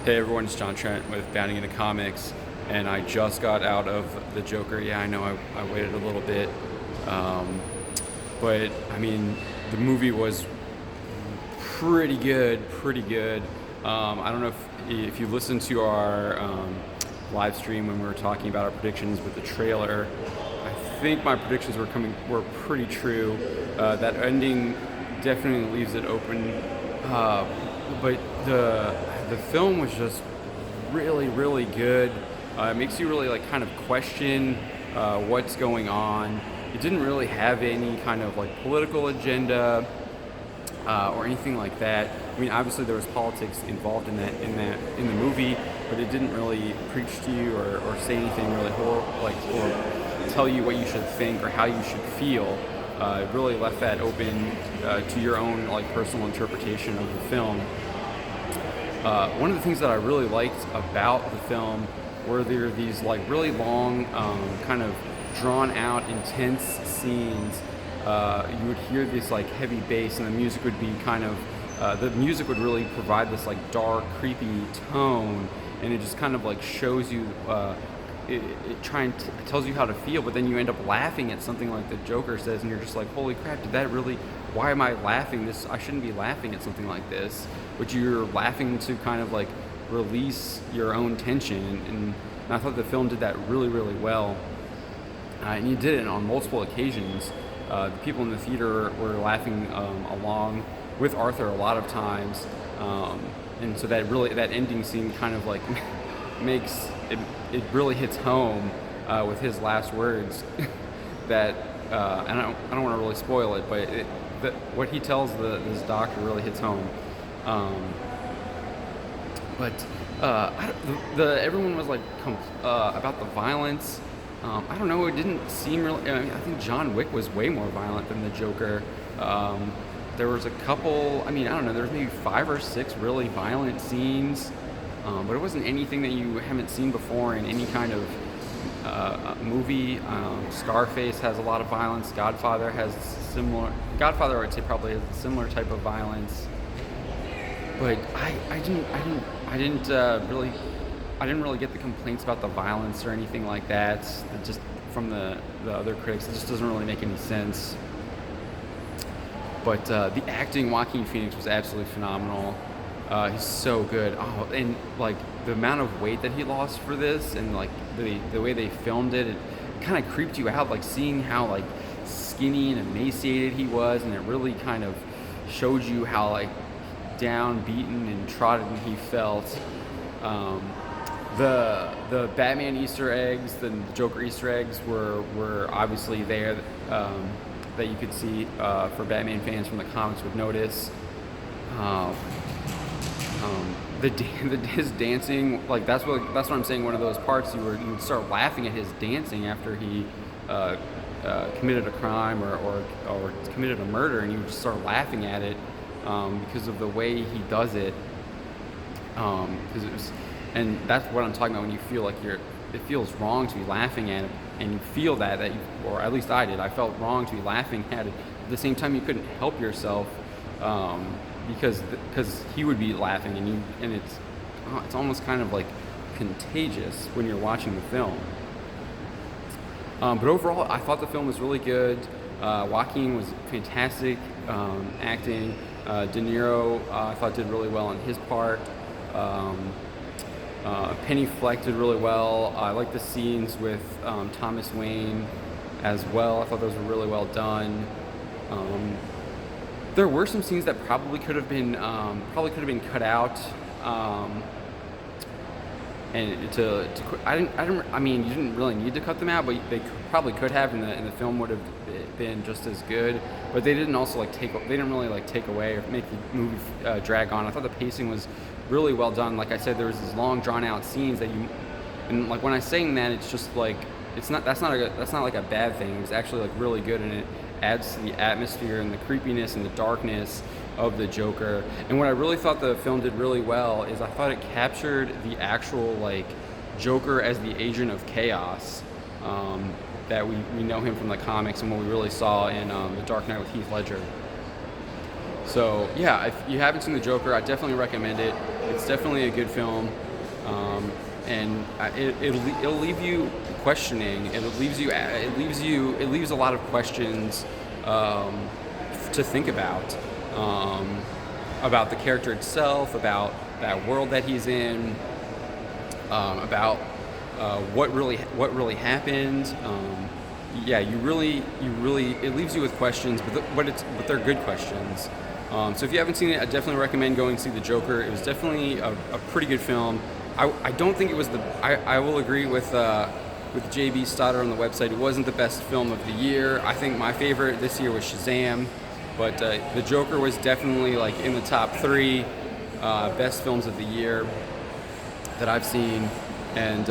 Hey everyone, it's John Trent with Bounding into Comics, and I just got out of the Joker. Yeah, I know I waited a little bit, um, but I mean, the movie was pretty good, pretty good. I don't know if you listened to our live stream when we were talking about our predictions with the trailer. I think my predictions were pretty true. That ending definitely leaves it open, but the film was just really, really good. It makes you really like kind of question what's going on. It didn't really have any kind of like political agenda or anything like that. I mean, obviously there was politics involved in the movie, but it didn't really preach to you or say anything really or tell you what you should think or how you should feel. It really left that open to your own like personal interpretation of the film. One of the things that I really liked about the film were there these like really long, kind of drawn out, intense scenes. You would hear this like heavy bass, and the music would be the music would really provide this like dark, creepy tone, and it just kind of like shows you. It tells you how to feel, but then you end up laughing at something like the Joker says, and you're just like, holy crap, did that really? Why am I laughing? I shouldn't be laughing at something like this. But you're laughing to kind of like release your own tension, and I thought the film did that really, really well. And you did it on multiple occasions. The people in the theater were laughing along with Arthur a lot of times, and so that ending scene kind of like makes it really hits home with his last words that and I don't want to really spoil it, but what he tells this doctor really hits home. But everyone was like about the violence. I don't know. It didn't seem really. I mean, I think John Wick was way more violent than the Joker. There was a couple. I mean, I don't know. There was maybe 5 or 6 really violent scenes, but it wasn't anything that you haven't seen before in any kind of movie. Scarface has a lot of violence. Godfather has similar. Godfather, I'd say, probably has a similar type of violence. But I didn't really get the complaints about the violence or anything like that. Just from the other critics, it just doesn't really make any sense. But the acting, Joaquin Phoenix was absolutely phenomenal. He's so good. Oh, and like the amount of weight that he lost for this, and like the way they filmed it, it kind of creeped you out. Like seeing how like skinny and emaciated he was, and it really kind of showed you how like down, beaten, and trodden he felt. The Batman Easter eggs, the Joker Easter eggs were obviously there that you could see for Batman fans from the comics would notice. His dancing, like that's what I'm saying. One of those parts you would start laughing at his dancing after he committed a crime or committed a murder, and you would just start laughing at it. Because of the way he does it, and that's what I'm talking about when you feel like it feels wrong to be laughing at it, and you feel or at least I did. I felt wrong to be laughing at it. At the same time, you couldn't help yourself because he would be laughing, and it's almost kind of like contagious when you're watching the film. But overall, I thought the film was really good. Joaquin was fantastic acting. De Niro, I thought, did really well on his part. Penny Fleck did really well. I like the scenes with Thomas Wayne as well. I thought those were really well done. There were some scenes that probably could have been cut out. I mean, you didn't really need to cut them out, but they probably could have, and the film would have been just as good. But they didn't also they didn't really take away or make the movie drag on. I thought the pacing was really well done. Like I said, there was these long drawn out scenes and like when I'm saying that, it's just like that's not like a bad thing. It was actually like really good, and it adds to the atmosphere and the creepiness and the darkness of the Joker. And what I really thought the film did really well is I thought it captured the actual like Joker as the agent of chaos that we know him from the comics and what we really saw in The Dark Knight with Heath Ledger. So yeah, if you haven't seen the Joker, I definitely recommend it. It's definitely a good film, and it'll leave you questioning. It leaves a lot of questions to think about the character itself, about that world that he's in, about what really happened. Yeah, you really, it leaves you with questions, but they're good questions. So if you haven't seen it, I definitely recommend going to see The Joker. It was definitely a pretty good film. I don't think it was I will agree with JB Stoddard on the website. It wasn't the best film of the year. I think my favorite this year was Shazam, but The Joker was definitely like in the top 3 best films of the year that I've seen. And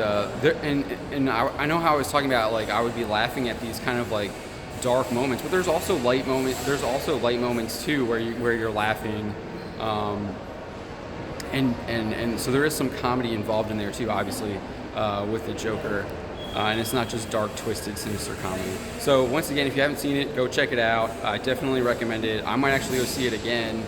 I know how I was talking about, like, I would be laughing at these kind of like dark moments, but there's also light moments. There's also light moments too where you're laughing, and so there is some comedy involved in there too, obviously, with the Joker, and it's not just dark, twisted, sinister comedy. So once again, if you haven't seen it, go check it out. I definitely recommend it. I might actually go see it again.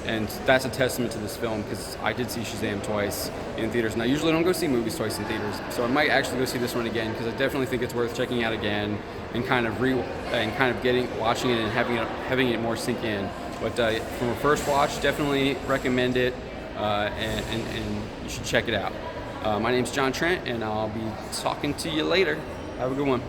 And that's a testament to this film, because I did see Shazam twice in theaters, and I usually don't go see movies twice in theaters, so I might actually go see this one again, because I definitely think it's worth checking out again and kind of watching it and having it more sink in. But from a first watch, definitely recommend it, and you should check it out. My name's John Trent, and I'll be talking to you later. Have a good one.